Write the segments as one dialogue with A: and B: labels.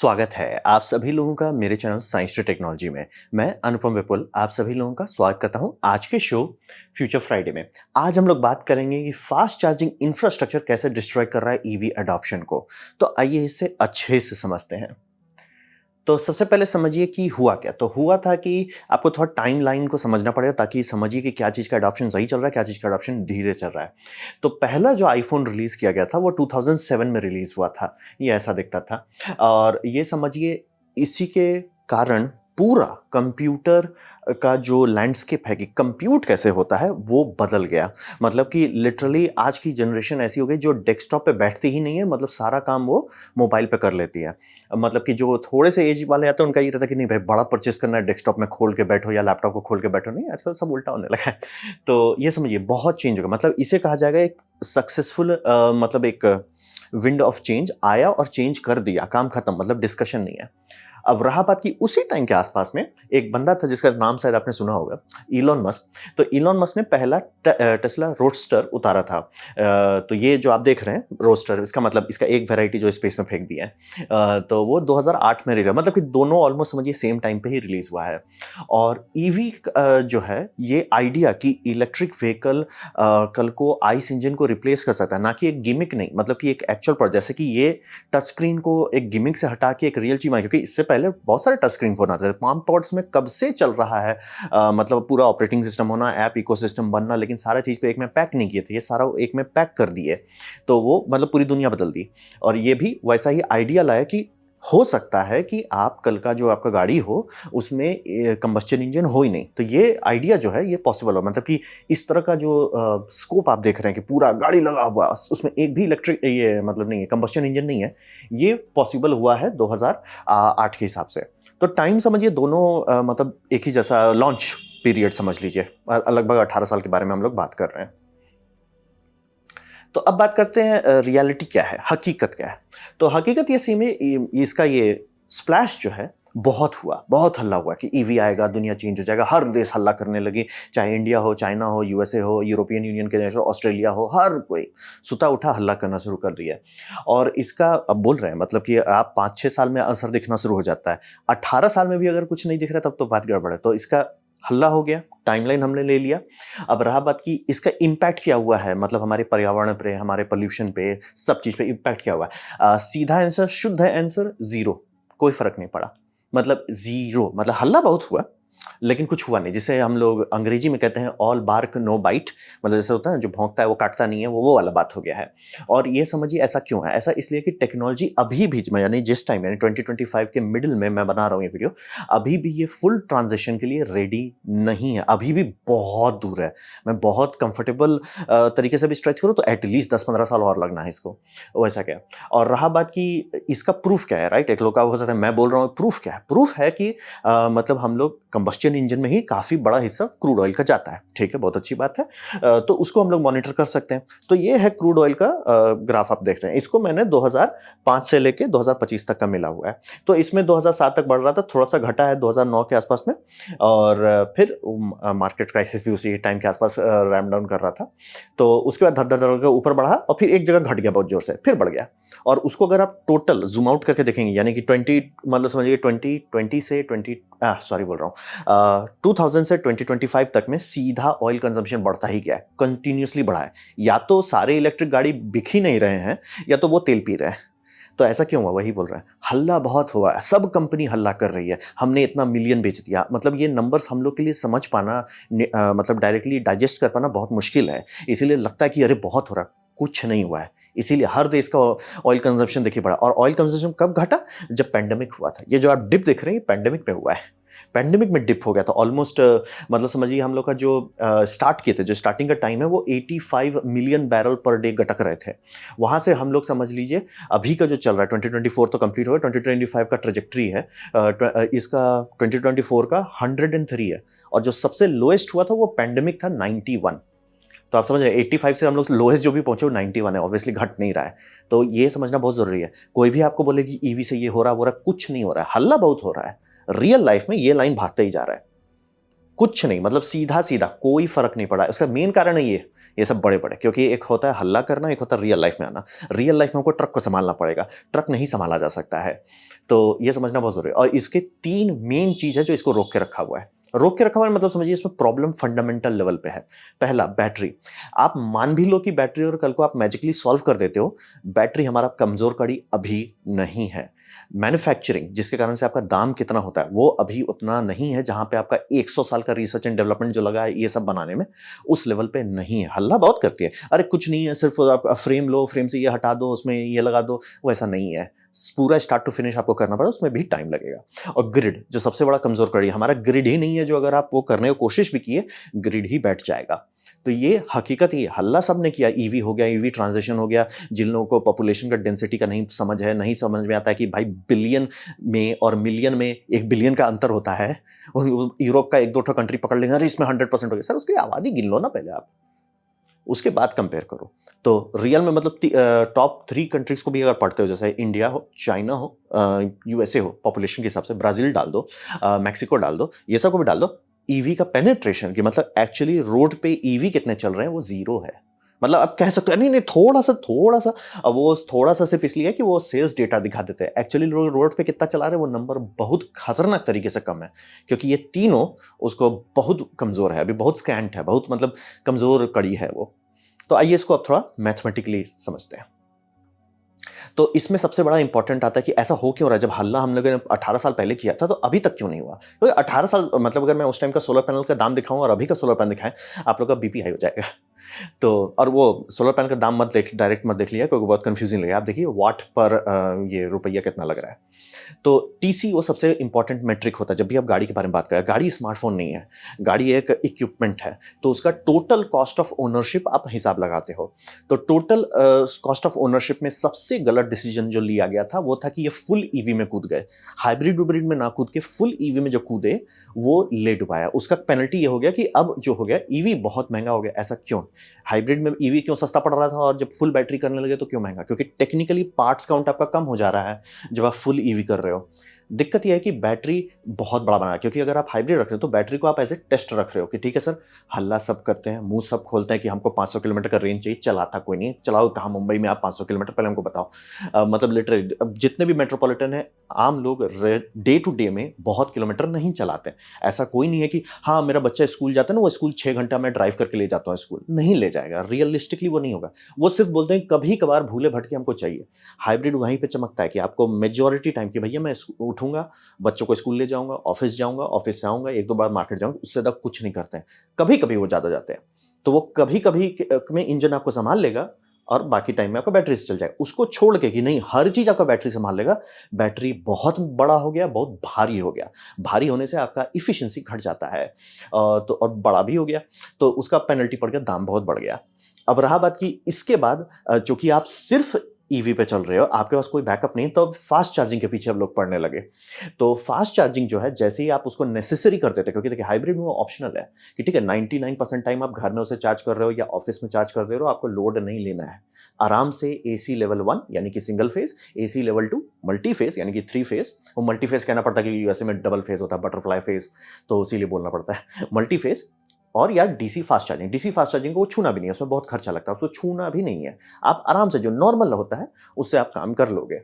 A: स्वागत है आप सभी लोगों का मेरे चैनल साइंस टू टेक्नोलॉजी में। मैं अनुपम विपुल आप सभी लोगों का स्वागत करता हूं आज के शो फ्यूचर फ्राइडे में। आज हम लोग बात करेंगे कि फास्ट चार्जिंग इंफ्रास्ट्रक्चर कैसे डिस्ट्रॉय कर रहा है ईवी अडॉप्शन को। तो आइए इसे अच्छे से समझते हैं। तो सबसे पहले समझिए कि हुआ क्या। तो हुआ था कि आपको थोड़ा टाइम लाइन को समझना पड़ेगा ताकि समझिए कि क्या चीज़ का अडॉप्शन सही चल रहा है, क्या चीज़ का अडॉप्शन धीरे चल रहा है। तो पहला जो आईफ़ोन रिलीज़ किया गया था वो 2007 में रिलीज़ हुआ था, ये ऐसा दिखता था। और ये समझिए इसी के कारण पूरा कंप्यूटर का जो लैंडस्केप है कि कंप्यूट कैसे होता है वो बदल गया। मतलब कि लिटरली आज की जनरेशन ऐसी हो गई जो डेस्कटॉप पे बैठती ही नहीं है, मतलब सारा काम वो मोबाइल पे कर लेती है। मतलब कि जो थोड़े से एज वाले आते हैं उनका ये रहता है कि नहीं भाई बड़ा परचेस करना है, डेस्कटॉप में खोल के बैठो या लैपटॉप को खोल के बैठो। नहीं, आजकल सब उल्टा होने लगा है। तो ये समझिए बहुत चेंज होगा। मतलब इसे कहा जाएगा एक सक्सेसफुल मतलब एक विंड ऑफ चेंज आया और चेंज कर दिया, काम खत्म, मतलब डिस्कशन नहीं है। अब रहा बात कि उसी टाइम के आसपास में एक बंदा था जिसका नाम शायद आपने सुना होगा, इलॉन मस्क। तो इलॉन मस्क ने पहला टेस्ला रोडस्टर उतारा था। तो ये जो आप देख रहे हैं रोडस्टर, इसका मतलब इसका एक वैरायटी जो स्पेस में फेंक दिया है। तो वो 2008 में रिलीज, मतलब कि दोनों ऑलमोस्ट समझिए सेम टाइम पे ही रिलीज हुआ है। और ईवी जो है ये आइडिया कि इलेक्ट्रिक व्हीकल कल को आइस इंजन को रिप्लेस कर सकता है, ना कि एक गिमिक नहीं, मतलब कि एक एक्चुअल प्रोजेक्ट। जैसे कि ये टच स्क्रीन को एक गिमिक से हटा के एक रियल चीज में, क्योंकि इससे पहले बहुत सारे टच स्क्रीन फोन आते थे। पाम पॉड्स में कब से चल रहा है मतलब पूरा ऑपरेटिंग सिस्टम होना, ऐप इकोसिस्टम बनना, लेकिन सारा चीज को एक में पैक नहीं किए थे, ये सारा एक में पैक कर दिए। तो वो मतलब पूरी दुनिया बदल दी। और ये भी वैसा ही आइडिया लाया कि हो सकता है कि आप कल का जो आपका गाड़ी हो उसमें कंबस्चन इंजन हो ही नहीं। तो ये आइडिया जो है ये पॉसिबल हो, मतलब कि इस तरह का जो स्कोप आप देख रहे हैं कि पूरा गाड़ी लगा हुआ उसमें एक भी इलेक्ट्रिक ये मतलब नहीं है, कंबस्चन इंजन नहीं है, ये पॉसिबल हुआ है 2008 के हिसाब से। तो टाइम समझिए दोनों मतलब एक ही जैसा लॉन्च पीरियड समझ लीजिए, लगभग 18 साल के बारे में हम लोग बात कर रहे हैं। तो अब बात करते हैं रियलिटी क्या है, हकीकत क्या है। तो हकीकत ये सी में इसका ये स्प्लैश जो है बहुत हुआ, बहुत हल्ला हुआ कि ईवी आएगा, दुनिया चेंज हो जाएगा, हर देश हल्ला करने लगी, चाहे इंडिया हो, चाइना हो, यूएसए हो, यूरोपियन यूनियन के देश हो, ऑस्ट्रेलिया हो, हर कोई सुता उठा हल्ला करना शुरू कर दिया। और इसका अब बोल रहे हैं मतलब कि आप 5-6 साल में असर दिखना शुरू हो जाता है। 18 साल में भी अगर कुछ नहीं दिख रहा तब तो बात गड़बड़ है। तो इसका हल्ला हो गया, टाइमलाइन हमने ले लिया। अब रहा बात कि इसका इम्पैक्ट क्या हुआ है, मतलब हमारे पर्यावरण पे, हमारे पोल्यूशन पे, सब चीज पे इम्पैक्ट क्या हुआ है। सीधा आंसर, शुद्ध आंसर, जीरो। कोई फर्क नहीं पड़ा, मतलब जीरो। मतलब हल्ला बहुत हुआ लेकिन कुछ हुआ नहीं, जिसे हम लोग अंग्रेजी में कहते हैं ऑल बार्क नो बाइट। मतलब जैसे होता है जो भौंकता है वो काटता नहीं है, वो वाला बात हो गया है। और ये समझिए ऐसा क्यों है, ऐसा इसलिए कि टेक्नोलॉजी अभी भी, यानी जिस टाइम यानी 2025 के मिडिल में मैं बना रहा हूँ ये वीडियो, अभी भी ये फुल ट्रांजिशन के लिए रेडी नहीं है, अभी भी बहुत दूर है। मैं बहुत कंफर्टेबल तरीके से भी स्ट्रेच करूँ तो एटलीस्ट 10-15 साल और लगना है इसको, वैसा क्या। और रहा बात कि इसका प्रूफ क्या है, राइट। एक लोग का हो सकता है मैं बोल रहा हूँ, प्रूफ क्या है। प्रूफ है कि मतलब हम लोग कंबस्चन इंजन में ही काफ़ी बड़ा हिस्सा क्रूड ऑयल का जाता है, ठीक है, बहुत अच्छी बात है। तो उसको हम लोग मॉनिटर कर सकते हैं। तो ये है क्रूड ऑयल का ग्राफ आप देख रहे हैं, इसको मैंने 2005 से लेके 2025 तक का मिला हुआ है। तो इसमें 2007 तक बढ़ रहा था, थोड़ा सा घटा है 2009 के आसपास में। और फिर मार्केट क्राइसिस भी उसी टाइम के आसपास रैम डाउन कर रहा था। तो उसके बाद धर धर धर के ऊपर बढ़ा और फिर एक जगह घट गया बहुत जोर से, फिर बढ़ गया। और उसको अगर आप टोटल जूम आउट करके देखेंगे, यानी कि 20 मतलब समझिए 2020 से 20 सॉरी बोल रहा हूँ 2000 से 2025 तक में सीधा ऑयल कंजम्पशन बढ़ता ही गया है, कंटिन्यूसली बढ़ा है। या तो सारे इलेक्ट्रिक गाड़ी बिक ही नहीं रहे हैं या तो वो तेल पी रहे हैं। तो ऐसा क्यों हुआ, वही बोल रहे हैं, हल्ला बहुत हुआ है, सब कंपनी हल्ला कर रही है, हमने इतना मिलियन बेच दिया। मतलब ये नंबर्स हम लोग के लिए समझ पाना मतलब डायरेक्टली डाइजेस्ट कर पाना बहुत मुश्किल है। इसीलिए लगता है कि अरे बहुत हो रहा, कुछ नहीं हुआ है। इसीलिए हर देश का ऑयल कंजम्पशन देखिए बढ़ा। और ऑयल कंजम्पशन कब घटा, जब पैंडेमिक हुआ था। ये जो आप डिप देख रहे हैं ये पैंडेमिक में हुआ है। पैंडेमिक में डिप हो गया था ऑलमोस्ट, मतलब समझिए हम लोग का जो स्टार्ट किए थे, जो स्टार्टिंग का टाइम है वो 85 मिलियन बैरल पर डे गटक रहे थे। वहां से हम लोग समझ लीजिए अभी का जो चल रहा है 2024 तो कंप्लीट हो गया, 2025 का ट्रेजेक्ट्री है इसका 2024 का 103 है। और जो सबसे लोएस्ट हुआ था वो पैंडेमिक था 91। तो आप समझ रहे हैं 85 से हम लोग लोएस्ट जो भी पहुंचे वो 91 है, ऑब्वियसली घट नहीं रहा है। तो ये समझना बहुत जरूरी है। कोई भी आपको बोले कि ईवी से ये हो रहा, कुछ नहीं हो रहा है, हल्ला बहुत हो रहा है। रियल लाइफ में ये लाइन भागते ही जा रहा है। कुछ नहीं, मतलब सीधा-सीधा कोई फ़र्क नहीं पड़ा। उसका मेन कारण है ये सब बड़े-बड़े, क्योंकि एक होता है हल्ला करना, एक होता है रियल लाइफ़ में आना। रियल लाइफ़ में हमको ट्रक को सँभालना पड़ेगा, ट्रक नहीं सँभाला जा सकता है। तो ये समझना बहुत ज़रूरी है और इसके 3 मेन चीज़ है जो इसको रोक के रखा हुआ है। रोक के रखा हुआ है मतलब समझिए इसमें प्रॉब्लम फंडामेंटल लेवल पे है। पहला बैटरी, आप मान भी लो कि बैटरी और कल को आप मैजिकली सॉल्व कर देते हो, बैटरी हमारा कमज़ोर कड़ी अभी नहीं है। मैन्युफैक्चरिंग जिसके कारण से आपका दाम कितना होता है, वो अभी उतना नहीं है जहाँ पे आपका 100 साल का रिसर्च एंड डेवलपमेंट जो लगा है ये सब बनाने में, उस लेवल पे नहीं है। हल्ला बहुत करती है, अरे कुछ नहीं है, सिर्फ़ आप फ्रेम लो, फ्रेम से ये हटा दो, उसमें ये लगा दो, वैसा नहीं है। पूरा स्टार्ट टू फिनिश आपको करना पड़ेगा, उसमें भी टाइम लगेगा। और ग्रिड जो सबसे बड़ा कमज़ोर कड़ी है, हमारा ग्रिड ही नहीं है, जो अगर आप वो करने की कोशिश भी किए, ग्रिड ही बैठ जाएगा। तो ये हकीकत, ये हल्ला सबने किया, ईवी हो गया, ईवी ट्रांज़िशन हो गया, जिन लोगों को पॉपुलेशन का डेंसिटी का नहीं समझ है, नहीं समझ में आता है कि भाई बिलियन में और मिलियन में 1 बिलियन का अंतर होता है। यूरोप का 1-2 ठो कंट्री पकड़ लेंगे, अरे इसमें 100% हो गया। सर उसकी आबादी गिन लो ना पहले आप, उसके बाद कंपेयर करो। तो रियल में मतलब टॉप 3 कंट्रीज़ को भी अगर पढ़ते हो, जैसे इंडिया हो, चाइना हो, यूएसए हो, पॉपुलेशन के हिसाब से ब्राज़ील डाल दो, मेक्सिको डाल दो, ये सब को भी डाल दो। ईवी का पेनिट्रेशन, कि मतलब एक्चुअली रोड पे ईवी कितने चल रहे हैं, वो ज़ीरो है। मतलब आप कह सकते हो नहीं, नहीं थोड़ा-सा, अब वो थोड़ा-सा सिर्फ़ इसलिए है कि वो सेल्स डेटा दिखा देते हैं। एक्चुअली रोड पे कितना चला रहे हैं, वो नंबर बहुत खतरनाक तरीके से कम है। क्योंकि ये तीनों उसको बहुत कमज़ोर है, अभी बहुत स्कैंट है, बहुत मतलब कमज़ोर कड़ी है वो। तो आइए इसको अब थोड़ा मैथमेटिकली समझते हैं। तो इसमें सबसे बड़ा इंपॉर्टेंट आता है कि ऐसा हो क्यों रहा है, जब हल्ला हम लोगों ने 18 साल पहले किया था तो अभी तक क्यों नहीं हुआ? क्योंकि 18 साल मतलब अगर मैं उस टाइम का सोलर पैनल का दाम दिखाऊँ और अभी का सोलर पैनल दिखाएँ, आप लोग का बीपी हाई हो जाएगा। तो और वो सोलर पैनल का दाम डायरेक्ट मत देख लिया, क्योंकि बहुत कंफ्यूजिंग लगेगा। आप देखिए वाट पर ये रुपया कितना लग रहा है। तो टीसीओ सबसे इंपॉर्टेंट मेट्रिक होता है जब भी आप गाड़ी के बारे में बात करें। गाड़ी स्मार्टफोन नहीं है, गाड़ी एक इक्विपमेंट है, तो उसका टोटल कॉस्ट ऑफ ओनरशिप आप हिसाब लगाते हो। तो टोटल कॉस्ट ऑफ ओनरशिप में सबसे गलत डिसीजन जो लिया गया था वो था कि ये फुल ईवी में कूद गए। हाइब्रिड उब्रिड में ना कूद के फुल ईवी में जो कूदे वो ले डुबाया। उसका पेनल्टी ये हो गया कि अब जो हो गया ईवी बहुत महंगा हो गया। ऐसा क्यों? हाइब्रिड में ईवी क्यों सस्ता पड़ रहा था और जब फुल बैटरी करने लगे तो क्यों महंगा? क्योंकि टेक्निकली पार्ट्स काउंट आपका कम हो जा रहा है जब आप फुल ईवी कर रहे हो। दिक्कत यह है कि बैटरी बहुत बड़ा बना है, क्योंकि अगर आप हाइब्रिड रख रहे हो तो बैटरी को आप एज ए टेस्ट रख रहे हो कि ठीक है सर, हल्ला सब करते हैं, मुंह सब खोलते हैं कि हमको 500 किलोमीटर का रेंज चाहिए, चलाता कोई नहीं, चलाओ कहाँ मुंबई में आप 500 किलोमीटर, पहले हमको बताओ। मतलब लिटरली अब जितने भी मेट्रोपॉलिटन है, आम लोग डे टू डे में बहुत किलोमीटर नहीं चलाते हैं। ऐसा कोई नहीं है कि हाँ मेरा बच्चा स्कूल जाता है ना, वो स्कूल 6 घंटा में ड्राइव करके ले जाता हूँ स्कूल, नहीं ले जाएगा, रियलिस्टिकली वो नहीं होगा। वो सिर्फ बोलते हैं कभी कभार भूले भटके हमको चाहिए। हाइब्रिड वहीं पे चमकता है कि आपको मेजॉरिटी टाइम कि भैया मैं उठूंगा, बच्चों को स्कूल ले जाऊंगा, ऑफिस जाऊंगा, ऑफिस से आऊंगा, 1-2 बार मार्केट जाऊंगा, उससे ज्यादा कुछ नहीं करते हैं। कभी कभी वो ज्यादा जाते हैं, तो वो कभी कभी में इंजन आपको संभाल लेगा और बाकी टाइम में आपका बैटरी से चल जाएगा। उसको छोड़ के कि नहीं हर चीज आपका बैटरी संभाल लेगा, बैटरी बहुत बड़ा हो गया, बहुत भारी हो गया। भारी होने से आपका इफिशिएंसी घट जाता है, तो और बड़ा भी हो गया, तो उसका पेनल्टी पड़ गया, दाम बहुत बढ़ गया। अब रहा बात कि इसके बाद चूंकि आप सिर्फ ईवी पे चल रहे हो, आपके पास कोई बैकअप नहीं, तो अब फास्ट चार्जिंग के पीछे अब लोग पड़ने लगे। तो फास्ट चार्जिंग जो है, जैसे ही आप उसको नेसेसरी कर देते, क्योंकि देखिए हाइब्रिड में वो ऑप्शनल है कि ठीक है 99% टाइम आप घर में उसे चार्ज कर रहे हो या ऑफिस में चार्ज कर रहे हो, आपको लोड नहीं लेना है। आराम से एसी लेवल 1 यानी कि single phase, AC level 2 multi phase यानी कि 3 फेज। वो मल्टी फेज कहना पड़ता है क्योंकि यूएसए में डबल फेज होता है, बटरफ्लाई फेज, तो इसीलिए बोलना पड़ता है मल्टी फेज। और या DC fast charging, DC fast charging को वो छूना भी नहीं है, उसमें बहुत खर्चा लगता है, उसको छूना भी नहीं है। आप आराम से जो नॉर्मल होता है उससे आप काम कर लोगे,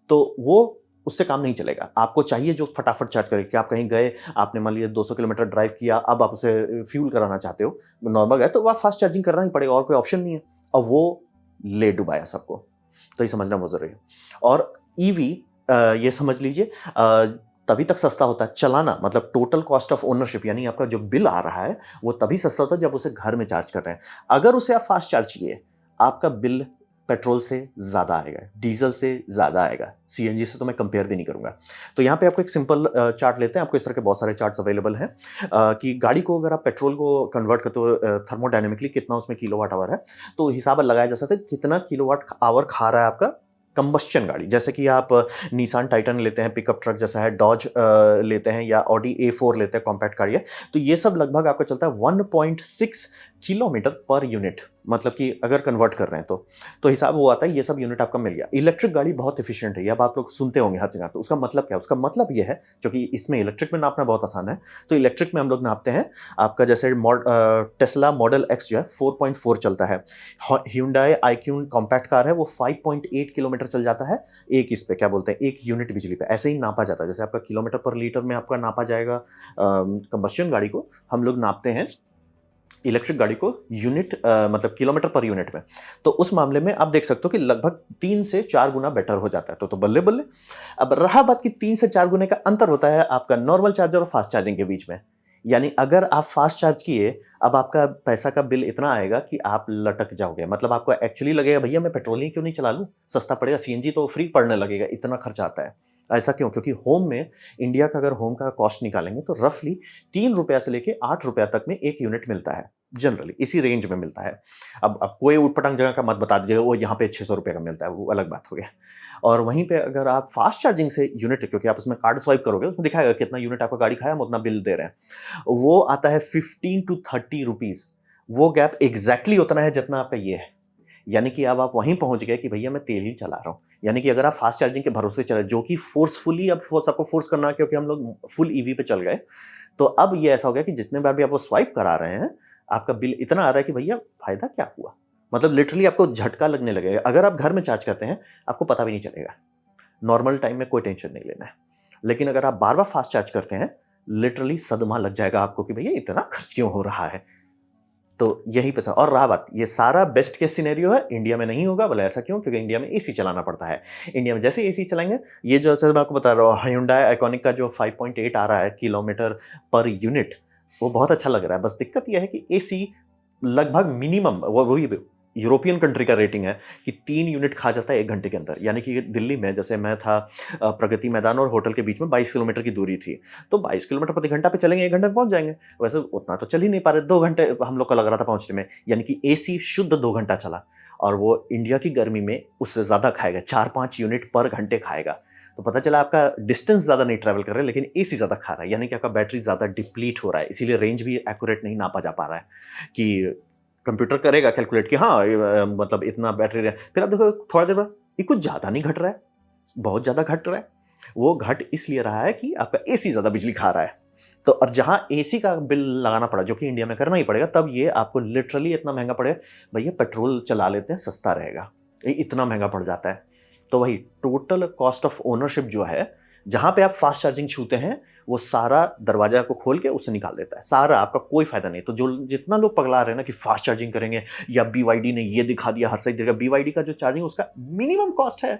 A: तो वो उससे काम नहीं चलेगा। आपको चाहिए जो फटाफट चार्ज करे, कि आप कहीं गए, आपने मान लीजिए 200 किलोमीटर ड्राइव किया, अब आप उसे फ्यूल कराना चाहते हो, नॉर्मल गए, तो आप फास्ट चार्जिंग करना ही पड़ेगा, और कोई ऑप्शन नहीं है। और वो ले डुबाया सबको, तो ये समझना बहुत जरूरी है। और ईवी ये समझ लीजिए तभी तक सस्ता होता है चलाना, मतलब टोटल कॉस्ट ऑफ ओनरशिप यानी आपका जो बिल आ रहा है वो तभी सस्ता होता है जब उसे घर में चार्ज कर रहे हैं। अगर उसे आप फास्ट चार्ज किए, आपका बिल पेट्रोल से ज़्यादा आएगा, डीजल से ज़्यादा आएगा, सीएनजी से तो मैं कंपेयर भी नहीं करूंगा। तो यहाँ पे आपको एक सिंपल चार्ट लेते हैं, आपको इस तरह के बहुत सारे चार्ट्स अवेलेबल हैं कि गाड़ी को अगर आप पेट्रोल को कन्वर्ट करते हो थर्मोडायनेमिकली कितना उसमें किलोवाट आवर है, तो हिसाब लगाया जा सकता है कितना किलोवाट आवर खा रहा है आपका कंबस्चन गाड़ी। जैसे कि आप निसान टाइटन लेते हैं, पिकअप ट्रक जैसा है, डॉज लेते हैं, या ऑडी A4 लेते हैं, कॉम्पैक्ट गाड़ी है, तो ये सब लगभग आपका चलता है 1.6 किलोमीटर पर यूनिट। मतलब कि अगर कन्वर्ट कर रहे हैं तो हिसाब वो आता है, ये सब यूनिट आपका मिल गया। इलेक्ट्रिक गाड़ी बहुत एफिशिएंट है, ये अब आप लोग सुनते होंगे हर जगह। तो उसका मतलब क्या है? उसका मतलब ये है, जो कि इसमें इलेक्ट्रिक में नापना बहुत आसान है। तो इलेक्ट्रिक में हम लोग नापते हैं आपका, जैसे टेस्ला मॉडल एक्स जो है 4.4 चलता है। ह्यूंडई आईक्यून कॉम्पैक्ट कार है, वो 5.8 किलोमीटर चल जाता है एक इस पे क्या बोलते हैं, एक यूनिट बिजली पे। ऐसे ही नापा जाता है, जैसे आपका किलोमीटर पर लीटर में आपका नापा जाएगा कंबस्शन गाड़ी को, हम लोग नापते हैं इलेक्ट्रिक गाड़ी को यूनिट मतलब किलोमीटर पर यूनिट में। तो उस मामले में आप देख सकते हो कि लगभग 3 से 4 गुना बेटर हो जाता है। तो बल्ले बल्ले। अब रहा बात कि 3 से 4 गुने का अंतर होता है आपका नॉर्मल चार्जर और फास्ट चार्जिंग के बीच में। यानी अगर आप फास्ट चार्ज किए, अब आपका पैसा का बिल इतना आएगा कि आप लटक जाओगे। मतलब आपको एक्चुअली लगेगा भैया मैं पेट्रोल ही क्यों नहीं चला लूं, सस्ता पड़ेगा, सीएनजी तो फ्री पड़ने लगेगा, इतना खर्चा आता है। ऐसा क्यों? क्योंकि होम में, इंडिया का अगर होम का कॉस्ट निकालेंगे तो रफली 3 रुपया से लेके 8 रुपया तक में एक यूनिट मिलता है। जनरली इसी रेंज में मिलता है। अब कोई ऊटपटांग जगह का मत बता दीजिएगा वो यहाँ पे 600 रुपये का मिलता है, वो अलग बात हो गया। और वहीं पे अगर आप फास्ट चार्जिंग से यूनिट, क्योंकि आप उसमें कार्ड स्वाइप करोगे, उसमें दिखाएगा कितना यूनिट आपका गाड़ी खाया, हम उतना बिल दे रहे हैं, वो आता है 15 to 30 रुपीज। वो गैप एग्जैक्टली उतना है जितना आपका ये है। यानी कि अब आप वहीं पहुंच गए कि भैया मैं तेल ही चला रहा हूं। यानी कि अगर आप फास्ट चार्जिंग के भरोसे चले, जो कि फोर्सफुली अब सबको फोर्स करना है, क्योंकि हम लोग फुल ईवी पे चल गए, तो अब ये ऐसा हो गया कि जितने बार भी आप वो स्वाइप करा रहे हैं, आपका बिल इतना आ रहा है कि भैया फायदा क्या हुआ। मतलब लिटरली आपको झटका लगने लगेगा। अगर आप घर में चार्ज करते हैं, आपको पता भी नहीं चलेगा, नॉर्मल टाइम में कोई टेंशन नहीं लेना है। लेकिन अगर आप बार बार फास्ट चार्ज करते हैं, लिटरली सदमा लग जाएगा आपको कि भैया इतना खर्च क्यों हो रहा है। तो यही पसंद। और रहा बात, ये सारा बेस्ट केस सिनेरियो है, इंडिया में नहीं होगा। बोले ऐसा क्यों? क्योंकि इंडिया में एसी चलाना पड़ता है। इंडिया में जैसे एसी चलाएंगे, ये जो सर मैं आपको बता रहा हूँ, Hyundai आइकॉनिक का जो 5.8 आ रहा है किलोमीटर पर यूनिट, वो बहुत अच्छा लग रहा है। बस दिक्कत यह है कि एसी लगभग मिनिमम वो भी यूरोपियन कंट्री का रेटिंग है कि 3 यूनिट खा जाता है 1 घंटे के अंदर। यानी कि दिल्ली में जैसे मैं था, प्रगति मैदान और होटल के बीच में 22 किलोमीटर की दूरी थी, तो 22 किलोमीटर प्रति घंटा पे चलेंगे 1 घंटे में पहुंच जाएंगे। वैसे उतना तो चल ही नहीं पा रहे, 2 घंटे हम लोग का लग रहा था पहुंचने में। यानी कि एसी शुद्ध 2 घंटा चला, और वो इंडिया की गर्मी में उससे ज्यादा खाएगा, 4-5 यूनिट पर घंटे खाएगा। तो पता चला आपका डिस्टेंस ज्यादा नहीं ट्रैवल कर रहा है, लेकिन एसी ज्यादा खा रहा है। यानी कि आपका बैटरी ज्यादा डिप्लीट हो रहा है, इसीलिए रेंज भी एक्यूरेट नहीं नापा जा पा रहा है कि कंप्यूटर करेगा कैलकुलेट कि हाँ मतलब इतना बैटरी रहे। फिर आप देखो थोड़ा देर बाद ये कुछ ज़्यादा नहीं घट रहा है, बहुत ज़्यादा घट रहा है। वो घट इसलिए रहा है कि आपका एसी ज़्यादा बिजली खा रहा है। तो और जहाँ एसी का बिल लगाना पड़ा, जो कि इंडिया में करना ही पड़ेगा, तब ये आपको लिटरली इतना महंगा पड़े। भैया पेट्रोल चला लेते हैं, सस्ता रहेगा, ये इतना महंगा पड़ जाता है। तो वही टोटल कॉस्ट ऑफ ओनरशिप जो है, जहां पे आप फास्ट चार्जिंग छूते हैं, वो सारा दरवाजा को खोल के उससे निकाल देता है, सारा आपका कोई फायदा नहीं। तो जो जितना लोग पगला रहे हैं ना कि फास्ट चार्जिंग करेंगे, या बीवाईडी ने ये दिखा दिया हर साइड, बीवाईडी का जो चार्जिंग उसका मिनिमम कॉस्ट है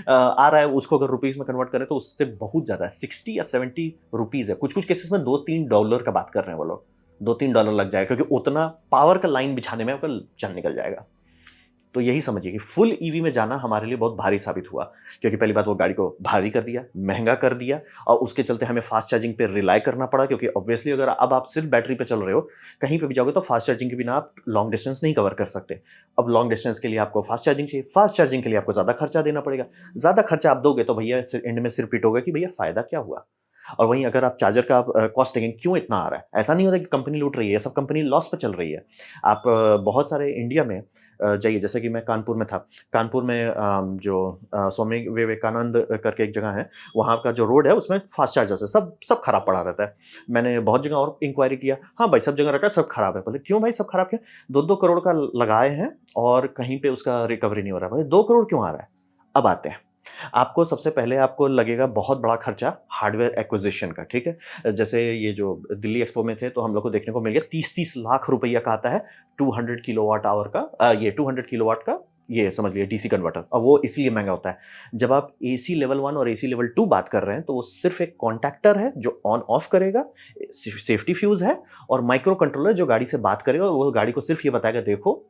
A: आ रहा है, उसको अगर रुपीज में कन्वर्ट करें तो उससे बहुत ज्यादा है, 60 या 70 रुपीज है। कुछ कुछ केसेस में $2-3 का बात कर रहे हैं वो लोग, $2-3 लग जाएगा, क्योंकि उतना पावर का लाइन बिछाने में आपका जान निकल जाएगा। तो यही समझिए कि फुल ईवी में जाना हमारे लिए बहुत भारी साबित हुआ, क्योंकि पहली बात वो गाड़ी को भारी कर दिया, महंगा कर दिया, और उसके चलते हमें फास्ट चार्जिंग पे रिलाई करना पड़ा। क्योंकि ऑब्वियसली अगर अब आप सिर्फ बैटरी पे चल रहे हो, कहीं पे भी जाओगे तो फास्ट चार्जिंग के बिना आप लॉन्ग डिस्टेंस नहीं कवर कर सकते। अब लॉन्ग डिस्टेंस के लिए आपको फास्ट चार्जिंग चाहिए, फास्ट चार्जिंग के लिए आपको ज्यादा खर्चा देना पड़ेगा। ज्यादा खर्चा आप दोगे तो भैया एंड में सिर्फ रिपीट होगा कि भैया फायदा क्या हुआ। और वहीं अगर आप चार्जर का कॉस्ट देखें क्यों इतना आ रहा है, ऐसा नहीं होता कि कंपनी लूट रही है, सब कंपनी लॉस पे चल रही है। आप बहुत सारे इंडिया में जाइए, जैसे कि मैं कानपुर में था, कानपुर में जो स्वामी विवेकानंद करके एक जगह है, वहाँ का जो रोड है उसमें फास्ट चार्जर्स है, सब सब खराब पड़ा रहता है। मैंने बहुत जगह और इंक्वायरी किया, हाँ भाई सब जगह रखा है, सब खराब है। बोले क्यों भाई सब खराब? क्या 2-2 करोड़ का लगाए हैं और कहीं पे उसका रिकवरी नहीं हो रहा है। बोले 2 करोड़ क्यों आ रहा है? अब आते हैं, आपको सबसे पहले आपको लगेगा बहुत बड़ा खर्चा हार्डवेयर एक्विजिशन का, ठीक है। जैसे ये जो दिल्ली एक्सपो में थे तो हम लोग को देखने को मिल गया 30-30 लाख रुपया का आता है 200 किलोवाट आवर का, ये 200 किलोवाट का, ये समझ लिए डीसी कन्वर्टर। और वो इसलिए महंगा होता है, जब आप एसी लेवल 1 और एसी लेवल 2 बात कर रहे हैं तो वो सिर्फ एक कॉन्टैक्टर है जो ऑन ऑफ करेगा, सेफ्टी फ्यूज है, और माइक्रो कंट्रोलर जो गाड़ी से बात करेगा और वो गाड़ी को सिर्फ ये बताएगा देखो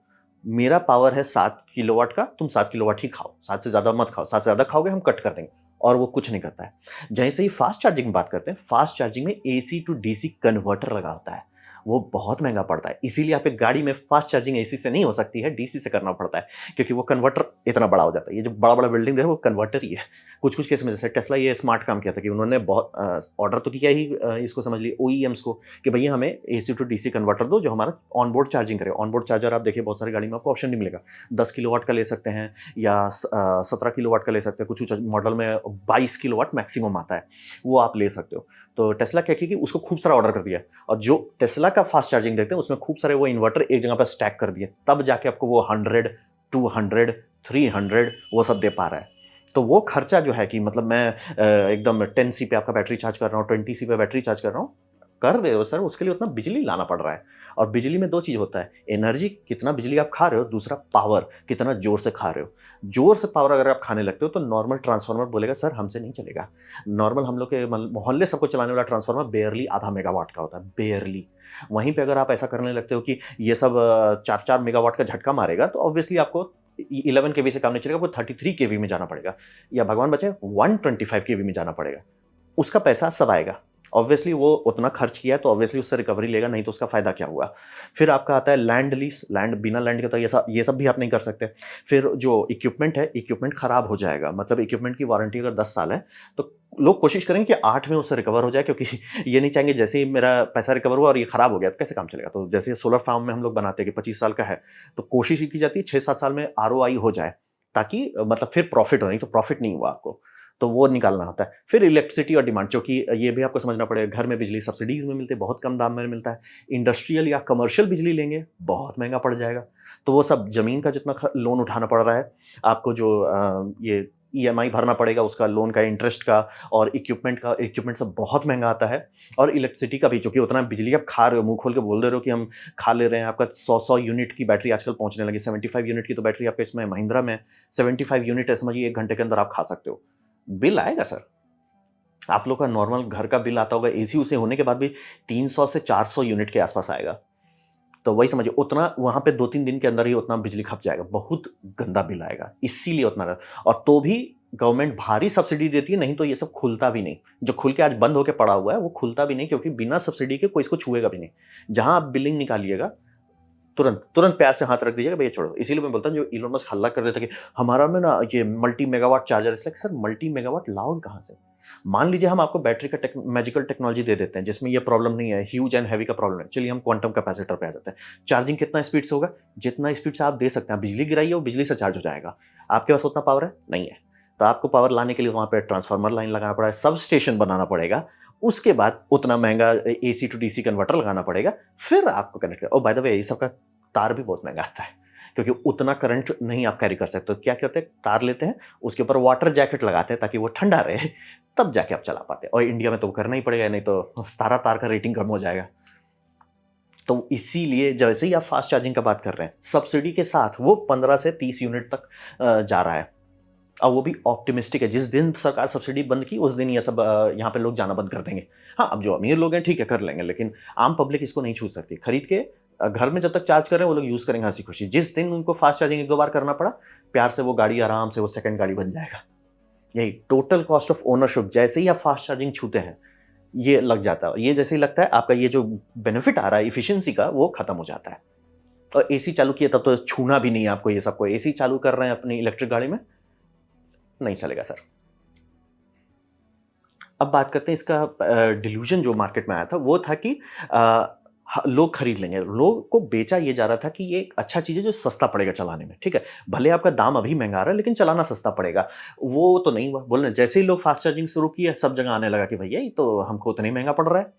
A: मेरा पावर है 7 किलोवाट का, तुम 7 किलोवाट ही खाओ, 7 से ज़्यादा मत खाओ, 7 से ज़्यादा खाओगे हम कट कर देंगे। और वो कुछ नहीं करता है। जैसे ही फास्ट चार्जिंग की बात करते हैं, फास्ट चार्जिंग में एसी टू डीसी कन्वर्टर लगा होता है, वो बहुत महँगा पड़ता है। इसीलिए आप एक गाड़ी में फ़ास्ट चार्जिंग एसी से नहीं हो सकती है, डीसी से करना पड़ता है, क्योंकि वो कन्वर्टर इतना बड़ा हो जाता है। ये जो बड़ा-बड़ा बिल्डिंग है वो कन्वर्टर ही है। कुछ-कुछ केस में जैसे टेस्ला ये स्मार्ट काम किया था कि उन्होंने बहुत ऑर्डर तो किया ही इसको समझ लीजिए ओईएम्स को कि भैया हमें एसी टू डीसी कन्वर्टर दो जो हमारा ऑनबोर्ड चार्जिंग करे। ऑनबोर्ड चार्जर आप देखिए बहुत सारी गाड़ी में आपको ऑप्शन नहीं मिलेगा। 10 किलोवाट का ले सकते हैं या 17 किलोवाट का ले सकते हैं। कुछ-कुछ मॉडल में 22 किलोवाट मैक्सिमम आता है, वो आप ले सकते हो। तो टेस्ला क्या किया कि उसको खूब सारा ऑर्डर कर दिया और जो टेस्ला का फास्ट चार्जिंग देखते हैं उसमें खूब सारे वो इन्वर्टर एक जगह पर स्टैक कर दिए, तब जाके आपको वो 100, 200, 300 वो सब दे पा रहा है। तो वो खर्चा जो है कि मतलब मैं एकदम 10 सी पे आपका बैटरी चार्ज कर रहा हूँ, 20 सी पे बैटरी चार्ज कर रहा हूँ, कर दे रहे हो सर, उसके लिए उतना बिजली लाना पड़ रहा है। और बिजली में 2 चीज़ होता है, एनर्जी कितना बिजली आप खा रहे हो, दूसरा पावर कितना ज़ोर से खा रहे हो। ज़ोर से पावर अगर आप खाने लगते हो तो नॉर्मल ट्रांसफार्मर बोलेगा सर हमसे नहीं चलेगा। नॉर्मल हम लोग के मोहल्ले सबको चलाने वाला ट्रांसफार्मर बेयरली आधा मेगावाट का होता है, बेयरली। वहीं पे अगर आप ऐसा करने लगते हो कि ये सब 4-4 मेगावाट का झटका मारेगा तो ऑब्वियसली आपको 11 केवी से काम नहीं चलेगा, आपको 33 केवी में जाना पड़ेगा या भगवान बचाए 125 केवी में जाना पड़ेगा। उसका पैसा सब आएगा। ऑब्वियसली वो उतना खर्च किया है तो ऑब्वियसली उससे रिकवरी लेगा, नहीं तो उसका फ़ायदा क्या हुआ? फिर आपका आता है लैंड लीज़, लैंड बिना लैंड के तो ये सब भी आप नहीं कर सकते। फिर जो इक्विपमेंट है, इक्विपमेंट खराब हो जाएगा, मतलब इक्विपमेंट की वारंटी अगर 10 साल है, तो लोग कोशिश करेंगे कि 8 में उससे रिकवर हो जाए क्योंकि ये नहीं चाहेंगे जैसे ही मेरा पैसा रिकवर हुआ और ये खराब हो गया तो कैसे काम चलेगा? तो जैसे सोलर फार्म में हम लोग बनाते हैं कि 25 साल का है, तो कोशिश ये की जाती है 6-7 साल में आरओआई हो जाए, ताकि मतलब फिर प्रॉफ़िट हो, नहीं तो प्रॉफ़िट नहीं हुआ आपको। तो वो निकालना होता है। फिर इलेक्ट्रिसिटी और डिमांड, क्योंकि ये भी आपको समझना पड़ेगा, घर में बिजली सब्सिडीज़ में मिलती है, बहुत कम दाम में मिलता है। इंडस्ट्रियल या कमर्शियल बिजली लेंगे, बहुत महँगा पड़ जाएगा। तो वो सब ज़मीन का जितना लोन उठाना पड़ रहा है, आपको जो ये ईएमआई भरना पड़ेगा उसका, लोन का, इंटरेस्ट का और इक्विपमेंट सब बहुत महँगा आता है। और इलेक्ट्रिसिटी का भी, चूँकि उतना बिजली आप खा रहे हो, मुँह खोल के बोल दे रहे हो कि हम खा ले रहे हैं, आपका 100-100 यूनिट की बैटरी आजकल पहुँचने लगी, 75 यूनिट की तो बैटरी आपका इसमें महिंद्रा में 75 यूनिट है, समझिए 1 घंटे के अंदर आप खा सकते हो। बिल आएगा सर। आप लोग का नॉर्मल घर का बिल आता होगा एसी-उसी होने के बाद भी 300 से 400 यूनिट के आसपास आएगा। तो वही समझिए उतना वहाँ पे 2-3 दिन के अंदर ही उतना बिजली खप जाएगा। बहुत गंदा बिल आएगा, इसीलिए उतना और तो भी गवर्नमेंट भारी सब्सिडी देती है, नहीं तो ये सब खुलता भी नहीं। जो खुल के आज बंद होके पड़ा हुआ है, वो खुलता भी नहीं क्योंकि बिना सब्सिडी के कोई इसको छुएगा भी नहीं। जहाँ आप बिलिंग निकालिएगा तुरंत, तुरंत प्यार से हाथ रख दीजिएगा भैया छोड़ो। इसीलिए मैं बोलता हूँ जो इलोन मस्क हल्ला कर देता है कि हमारा में ना ये multi megawatt charger, it's like sir multi megawatt लाओगे कहाँ से? मान लीजिए हम आपको बैटरी का मैजिकल टेक्नोलॉजी दे देते हैं जिसमें ये प्रॉब्लम नहीं है, ह्यूज एंड हैवी का प्रॉब्लम है। चलिए हम क्वांटम कैपेसिटर पे आ जाते हैं। चार्जिंग कितना स्पीड से होगा? जितना स्पीड से आप दे सकते हैं। बिजली गिराइए वो बिजली से चार्ज हो जाएगा। आपके पास उतना पावर है? नहीं है। तो आपको पावर लाने के लिए वहाँ पे ट्रांसफार्मर लाइन लगाना पड़ा है, सब स्टेशन बनाना पड़ेगा। उसके बाद उतना महँगा एसी टू डीसी कन्वर्टर लगाना पड़ेगा, फिर आपको connect oh by the way ये सब का तार भी बहुत महँगा आता है, क्योंकि उतना करंट नहीं आप कैरी कर सकते। तो क्या करते हैं, तार लेते हैं, उसके ऊपर वाटर जैकेट लगाते हैं ताकि वो ठंडा रहे, तब जाके आप चला पाते हैं। और इंडिया में तो वो करना ही पड़ेगा, नहीं तो सारा तार का रेटिंग कम हो जाएगा। तो इसीलिए जैसे ही आप फास्ट चार्जिंग का बात कर रहे हैं, सब्सिडी के साथ वो 15 से 30 यूनिट तक जा रहा है। और वो भी ऑप्टिमिस्टिक है, जिस दिन सरकार सब्सिडी बंद की उस दिन ये सब यहाँ पे लोग जाना बंद कर देंगे। हाँ, अब जो अमीर लोग हैं ठीक है कर लेंगे, लेकिन आम पब्लिक इसको नहीं छू सकती। खरीद के घर में जब तक चार्ज कर रहे हैं वो लोग यूज़ करेंगे हँसी-खुशी। जिस दिन उनको फास्ट चार्जिंग 1-2 बार करना पड़ा, प्यार से वो गाड़ी आराम से वो सेकंड गाड़ी बन जाएगा। यही टोटल कॉस्ट ऑफ ओनरशिप जैसे ही आप फास्ट चार्जिंग छूते हैं, ये लग जाता है। ये जैसे ही लगता है आपका ये जो बेनिफिट आ रहा है एफिशिएंसी का वो खत्म हो जाता है। और एसी चालू किया तब तो छूना भी नहीं है आपको ये सबको। एसी चालू कर रहे हैं अपनी इलेक्ट्रिक गाड़ी में, नहीं चलेगा सर। अब बात करते हैं इसका डिल्यूजन जो मार्केट में आया था वो था कि लोग खरीद लेंगे। लोग को बेचा ये जा रहा था कि ये एक अच्छा चीज़ है जो सस्ता पड़ेगा चलाने में, ठीक है? भले आपका दाम अभी महँगा आ रहा है लेकिन चलाना सस्ता पड़ेगा। वो तो नहीं हुआ। बोले जैसे ही लोग फास्ट चार्जिंग शुरू किया सब जगह आने लगा कि भैया ये तो हमको उतना ही महँगा पड़ रहा है।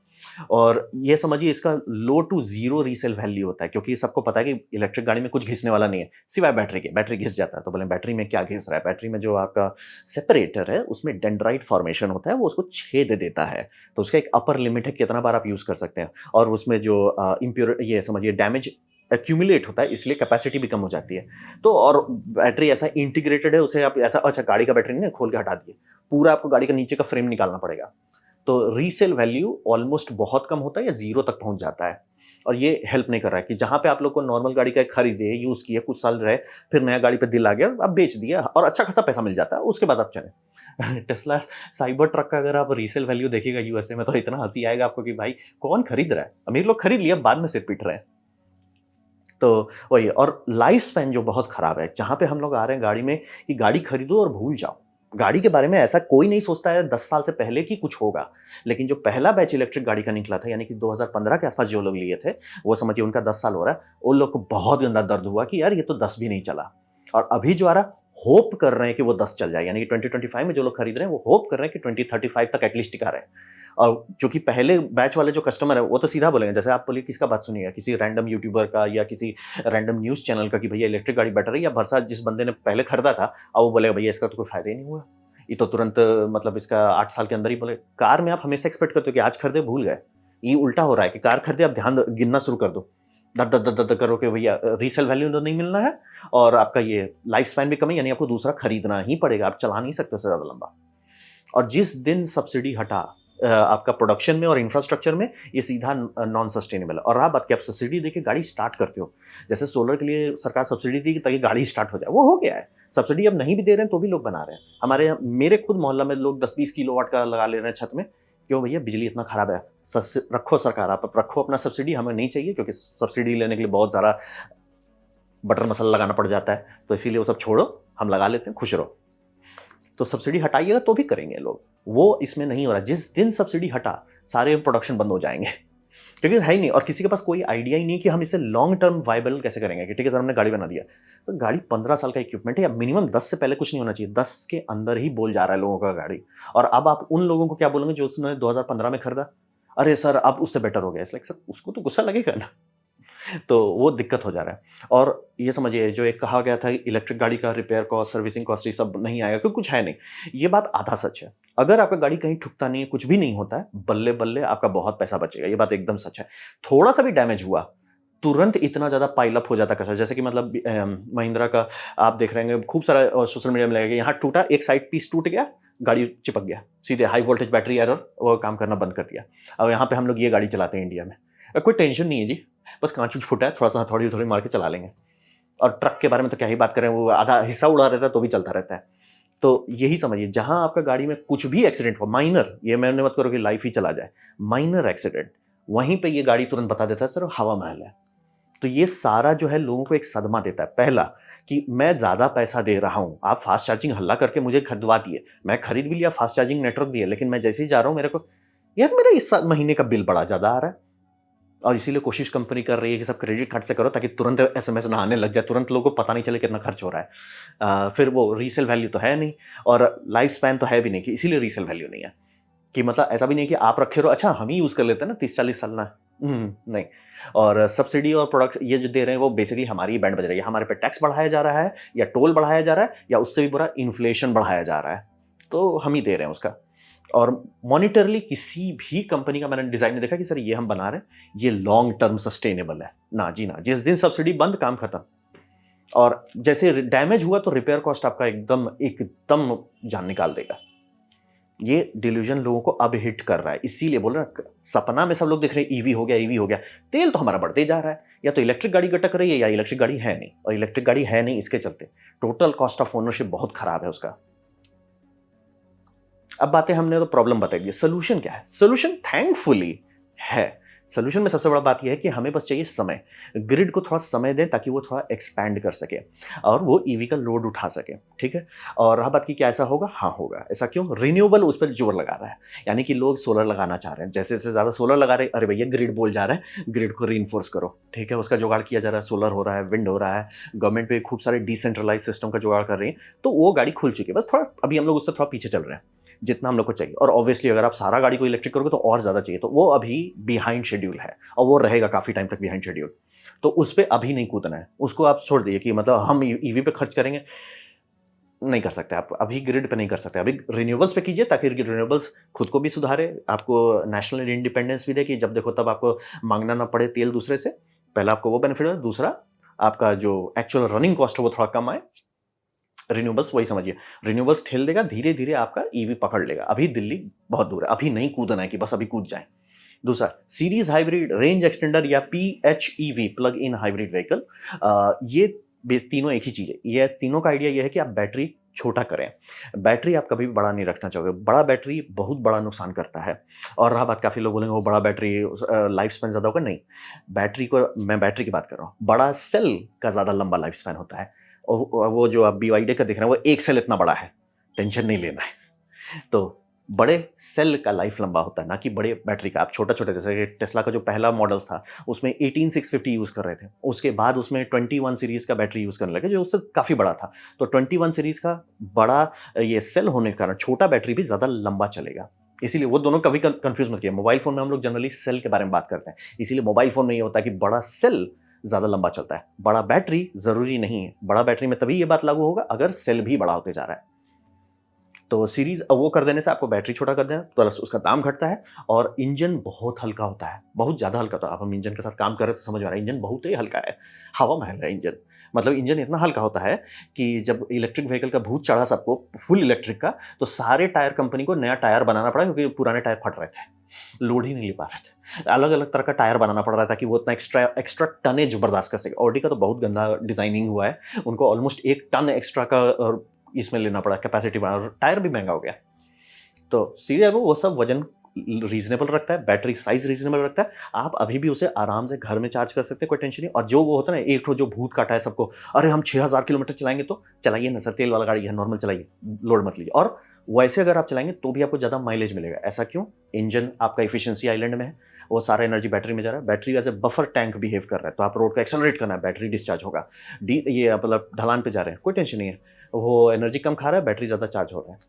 A: और ये समझिए इसका लो टू ज़ीरो रीसेल वैल्यू होता है क्योंकि सबको पता है कि इलेक्ट्रिक गाड़ी में कुछ घिसने वाला नहीं है, सिवाय बैटरी के। बैटरी घिस जाता है तो बोले बैटरी में क्या घिस रहा है? बैटरी में जो आपका सेपरेटर है उसमें डेंड्राइट फॉर्मेशन होता है, वो उसको छेद देता है। तो उसका एक अपर लिमिट है कितना बार आप यूज़ कर सकते हैं और उसमें जो इम्प्योर ये समझिए डैमेज एक्यूमुलेट होता है इसलिए कैपेसिटी भी कम हो जाती है। तो और बैटरी ऐसा इंटीग्रेटेड है उसे आप ऐसा अच्छा गाड़ी का बैटरी नहीं है खोल के हटा दिए, पूरा आपको गाड़ी का नीचे का फ्रेम निकालना पड़ेगा। तो रीसेल वैल्यू ऑलमोस्ट बहुत कम होता है या ज़ीरो तक पहुँच जाता है। और ये हेल्प नहीं कर रहा है कि जहाँ पे आप लोग को नॉर्मल गाड़ी का खरीदे, यूज़ किए, कुछ साल रहे, फिर नया गाड़ी पे दिल आ गया, आप बेच दिया और अच्छा खासा पैसा मिल जाता है, उसके बाद आप चलें। टेस्ला साइबर ट्रक का अगर आप रीसेल वैल्यू देखिएगा यूएसए में, तो इतना हँसी आएगा आपको कि भाई कौन खरीद रहा है? अमीर लोग खरीद लिया, बाद में सिर पीट रहे हैं। तो वही, और लाइफ स्पैन जो बहुत खराब है, जहाँ पे हम लोग आ रहे हैं गाड़ी में कि गाड़ी खरीदो और भूल जाओ। गाड़ी के बारे में ऐसा कोई नहीं सोचता है 10 साल से पहले कि कुछ होगा। लेकिन जो पहला बैच इलेक्ट्रिक गाड़ी का निकला था, यानी कि 2015 के आसपास जो लोग लिए थे, वो समझिए उनका 10 साल हो रहा है, उन लोग को बहुत गंदा दर्द हुआ कि यार ये तो 10 भी नहीं चला। और अभी जो आ रहा, होप कर रहे हैं कि वो 10 चल जाए, यानी कि 2025 में जो लोग खरीद रहे हैं वो होप कर रहे हैं कि 2035 तक एटलीस्ट टिका रहे। और जो कि पहले बैच वाले जो कस्टमर है वो तो सीधा बोलेंगे, जैसे आप बोलिए किसका बात सुनिएगा, किसी रैंडम यूट्यूबर का या किसी रैंडम न्यूज़ चैनल का कि भैया इलेक्ट्रिक गाड़ी बेटर है, या भरसा जिस बंदे ने पहले खरीदा था और वो बोलेगा भैया इसका तो कोई फायदा ही नहीं हुआ, ये तो तुरंत मतलब इसका 8 साल के अंदर ही बोले। कार में आप हमेशा एक्सपेक्ट करते हो कि आज खरीदे भूल गए, ये उल्टा हो रहा है कि कार खरीदे आप ध्यान गिनना शुरू कर दो, दर दर दर दर करो कि भैया रीसेल वैल्यू तो नहीं मिलना है और आपका ये लाइफ स्पैन भी कम है, यानी आपको दूसरा खरीदना ही पड़ेगा, आप चला नहीं सकते उससे ज़्यादा लंबा। और जिस दिन सब्सिडी हटा आपका प्रोडक्शन में और इंफ्रास्ट्रक्चर में, ये सीधा नॉन सस्टेनेबल है। और रहा बात कि आप सब्सिडी देके गाड़ी स्टार्ट करते हो, जैसे सोलर के लिए सरकार सब्सिडी दी ताकि गाड़ी स्टार्ट हो जाए, वो हो गया है। सब्सिडी अब नहीं भी दे रहे हैं तो भी लोग बना रहे हैं। मेरे खुद मोहल्ला में लोग 10-20 किलोवाट का लगा ले रहे हैं छत में। क्यों भैया, बिजली इतना खराब है, रखो सरकार, आप रखो अपना सब्सिडी, हमें नहीं चाहिए, क्योंकि सब्सिडी लेने के लिए बहुत ज़्यादा बटर मसाला लगाना पड़ जाता है, तो इसीलिए वो सब छोड़ो, हम लगा लेते हैं, खुश रहो। तो सब्सिडी हटाइएगा तो भी करेंगे लोग, वो इसमें नहीं हो रहा। जिस दिन सब्सिडी हटा, सारे प्रोडक्शन बंद हो जाएंगे, क्योंकि है ही नहीं, और किसी के पास कोई आइडिया ही नहीं कि हम इसे लॉन्ग टर्म वाइबल कैसे करेंगे। कि ठीक है सर, हमने गाड़ी बना दिया, सर गाड़ी 15 साल का इक्विपमेंट है, या मिनिमम 10 से पहले कुछ नहीं होना चाहिए, 10 के अंदर ही बोल जा रहा है लोगों का गाड़ी। और अब आप उन लोगों को क्या बोलेंगे जो उसने 2015 में खरीदा, अरे सर अब उससे बेटर हो गया, इट्स लाइक सर उसको तो गुस्सा लगेगा ना। तो वो दिक्कत हो जा रहा है। और ये समझिए, जो एक कहा गया था इलेक्ट्रिक गाड़ी का रिपेयर कॉस्ट, सर्विसिंग कॉस्ट ये सब नहीं आएगा, क्योंकि कुछ है नहीं, ये बात आधा सच है। अगर आपका गाड़ी कहीं ठुकता नहीं है, कुछ भी नहीं होता है, बल्ले बल्ले आपका बहुत पैसा बचेगा, ये बात एकदम सच है। थोड़ा सा भी डैमेज हुआ, तुरंत इतना ज़्यादा पाइल अप हो जाता है। जैसे कि मतलब महिंद्रा का आप देख रहे हैं, खूब सारा सोशल मीडिया में लगेगा, यहाँ टूटा, एक साइड पीस टूट गया, गाड़ी चिपक गया, सीधे हाई वोल्टेज बैटरी एरर, वो काम करना बंद कर दिया। अब यहाँ पे हम लोग ये गाड़ी चलाते हैं इंडिया में, कोई टेंशन नहीं है जी, बस कांच उच फूटा है, थोड़ा सा थोड़ी थोड़ी मार के चला लेंगे। और ट्रक के बारे में तो क्या ही बात करें, वो आधा हिस्सा उड़ा रहता है तो भी चलता रहता है। तो यही समझिए, जहां आपका गाड़ी में कुछ भी एक्सीडेंट हो, माइनर, ये मैंने मत करो कि लाइफ ही चला जाए, माइनर एक्सीडेंट, वहीं पे ये गाड़ी तुरंत बता देता है सर हवा महल है। तो ये सारा जो है लोगों को एक सदमा देता है। पहला कि मैं ज़्यादा पैसा दे रहा हूँ, आप फास्ट चार्जिंग हल्ला करके मुझे खरीदवा दिए, मैं खरीद भी लिया, फास्ट चार्जिंग नेटवर्क भी है, लेकिन मैं जैसे ही जा रहा हूँ मेरे को, यार मेरा इस महीने का बिल बड़ा ज़्यादा आ रहा है। और इसीलिए कोशिश कंपनी कर रही है कि सब क्रेडिट कार्ड से करो, ताकि तुरंत एसएमएस ना आने लग जाए, तुरंत लोगों को पता नहीं चले कितना खर्च हो रहा है। फिर वो रीसेल वैल्यू तो है नहीं, और लाइफ स्पैन तो है भी नहीं, कि इसीलिए रीसेल वैल्यू नहीं है। कि मतलब ऐसा भी नहीं कि आप रखे रहो, अच्छा हम ही यूज़ कर लेते हैं ना 30-40 साल ना, नहीं। और सब्सिडी और प्रोडक्ट ये जो दे रहे हैं वो बेसिकली हमारी ही बैंड बज रही है। हमारे पे टैक्स बढ़ाया जा रहा है, या टोल बढ़ाया जा रहा है, या उससे भी बुरा इन्फ्लेशन बढ़ाया जा रहा है, तो हम ही दे रहे हैं उसका। और मॉनिटरली किसी भी कंपनी का मैंने डिजाइन नहीं देखा कि सर ये हम बना रहे हैं, ये लॉन्ग टर्म सस्टेनेबल है, ना जी ना। जिस दिन सब्सिडी बंद, काम खत्म। और जैसे डैमेज हुआ तो रिपेयर कॉस्ट आपका एकदम एकदम जान निकाल देगा। ये डिल्यूजन लोगों को अब हिट कर रहा है, इसीलिए बोल रहे हैं, सपना में सब लोग देख रहे हैं ईवी हो गया, ईवी हो गया, तेल तो हमारा बढ़ते जा रहा है। या तो इलेक्ट्रिक गाड़ी गटक रही है, या इलेक्ट्रिक गाड़ी है नहीं, और इलेक्ट्रिक गाड़ी है नहीं, इसके चलते टोटल कॉस्ट ऑफ ओनरशिप बहुत खराब है उसका। अब बातें हमने तो प्रॉब्लम बताई दी, सोल्यूशन क्या है? सोल्यूशन थैंकफुली है। सोल्यूशन में सबसे बड़ा बात यह है कि हमें बस चाहिए समय, ग्रिड को थोड़ा समय दें ताकि वो थोड़ा एक्सपैंड कर सके और वो ईवी का लोड उठा सके, ठीक है। और रहा बात की क्या ऐसा होगा? हाँ होगा। ऐसा क्यों? रिन्यूएबल उस पर जोर लगा रहा है, यानी कि लोग सोलर लगाना चाह रहे हैं, जैसे जैसे ज़्यादा सोलर लगा रहे हैं, अरे भैया ग्रिड बोल जा रहा है, ग्रिड को रीइंफोर्स करो, ठीक है, उसका जुगाड़ किया जा रहा है, सोलर हो रहा है, विंड हो रहा है, गवर्नमेंट पे खूब सारे डिसेंट्रलाइज सिस्टम का जुगाड़ कर रही है, तो वो गाड़ी खुल चुकी है, बस थोड़ा अभी हम लोग उससे थोड़ा पीछे चल रहे हैं जितना हम लोग को चाहिए। और ऑब्वियसली अगर आप सारा गाड़ी को इलेक्ट्रिक करोगे तो और ज़्यादा चाहिए, तो वो अभी बिहाइंड शेड्यूल है और वो रहेगा काफ़ी टाइम तक बिहाइंड शेड्यूल। तो उस पर अभी नहीं कूदना है, उसको आप छोड़ दिए कि मतलब हम ईवी पे खर्च करेंगे, नहीं कर सकते आप अभी, ग्रिड पे नहीं कर सकते अभी, रिन्यूएबल्स पे कीजिए ताकि रिन्यूएबल्स खुद को भी सुधारे, आपको नेशनल इंडिपेंडेंस भी दे कि जब देखो तब आपको मांगना ना पड़े तेल दूसरे से। पहला आपको वो बेनिफिट है, दूसरा आपका जो एक्चुअल रनिंग कॉस्ट है वो थोड़ा कम आए। रिन्यूएबल्स वही समझिए, रिन्यूएबल्स ठेल देगा, धीरे धीरे आपका ईवी पकड़ लेगा। अभी दिल्ली बहुत दूर है, अभी नहीं कूदना है कि बस अभी कूद जाए, दूसरा सीरीज हाइब्रिड रेंज एक्सटेंडर या PHEV plug in hybrid vehicle, ये तीनों एक ही चीज़ है। ये तीनों का आइडिया ये है कि आप बैटरी छोटा करें। बैटरी आप कभी भी बड़ा नहीं रखना चाहोगे, बड़ा बैटरी बहुत बड़ा नुकसान करता है। और रहा बात, काफ़ी लोग बोलेंगे वो बड़ा बैटरी लाइफ स्पैन ज़्यादा होगा, नहीं। बैटरी को, मैं बैटरी की बात कर रहा हूँ, बड़ा सेल का ज़्यादा लंबा लाइफ स्पैन होता है। और वो जो आप BYD का देख रहे हैं वो एक सेल इतना बड़ा है, टेंशन नहीं लेना है। तो बड़े सेल का लाइफ लंबा होता है, ना कि बड़े बैटरी का। आप छोटा-छोटा, जैसे कि टेस्ला का जो पहला मॉडल्स था, उसमें 18650 यूज़ कर रहे थे। उसके बाद उसमें 21 सीरीज़ का बैटरी यूज़ करने लगे, जो उससे काफ़ी बड़ा था। तो 21 सीरीज़ का बड़ा ये सेल होने के कारण छोटा बैटरी भी ज़्यादा लंबा चलेगा। इसीलिए वो दोनों कभी कन्फ्यूज़ मत कीजिए। मोबाइल फ़ोन में हम लोग जनरली सेल के बारे में बात करते हैं, इसीलिए मोबाइल फ़ोन में ये होता है कि बड़ा सेल ज़्यादा लंबा चलता है, बड़ा बैटरी ज़रूरी नहीं है। बड़ा बैटरी में तभी ये बात लागू होगा अगर सेल भी बड़ा होते जा रहा है। तो सीरीज वो कर देने से आपको बैटरी छोटा कर देना, प्लस उसका दाम घटता है। और इंजन बहुत हल्का होता है, बहुत ज़्यादा हल्का होता है। आप हम इंजन के साथ काम कर रहे तो समझ आ रहा है, इंजन बहुत ही हल्का है, हवा महल है इंजन। मतलब इंजन इतना हल्का होता है कि जब इलेक्ट्रिक व्हीकल का भूत चढ़ा सबको, फुल इलेक्ट्रिक का, तो सारे टायर कंपनी को नया टायर बनाना पड़ा, क्योंकि पुराने टायर फट रहे थे, लोड ही नहीं ले पा रहे थे। अलग अलग तरह का टायर बनाना पड़ रहा था कि वो इतना एक्स्ट्रा एक्स्ट्रा टनेज बर्दाश्त कर सके। ऑडी का तो बहुत गंदा डिजाइनिंग हुआ है, उनको ऑलमोस्ट 1 टन एक्स्ट्रा का इसमें लेना पड़ा, कैपेसिटी बढ़ा, और टायर भी महंगा हो गया। तो सीधे वो सब वजन रीजनेबल रखता है, बैटरी साइज रीजनेबल रखता है। आप अभी भी उसे आराम से घर में चार्ज कर सकते हैं, कोई टेंशन नहीं। और जो वो होता है ना, एक तो जो भूत काटा है सबको, अरे हम 6000 किलोमीटर चलाएंगे, तो चलाइए ना सर, तेल वाला गाड़ी है, नॉर्मल चलाइए, लोड मत लीजिए। और वैसे अगर आप चलाएंगे तो भी आपको ज़्यादा माइलेज मिलेगा। ऐसा क्यों? इंजन आपका इफिशियंसी आइलैंड में है, वो सारा एनर्जी बैटरी में जा रहा है। Battery as a buffer tank behave कर रहा है, तो आप रोड को एक्सेलरेट करना है, बैटरी डिस्चार्ज होगा। ये मतलब ढलान पे जा रहे हैं, कोई टेंशन नहीं है, वो एनर्जी कम खा रहा है, बैटरी ज़्यादा चार्ज हो रहा है।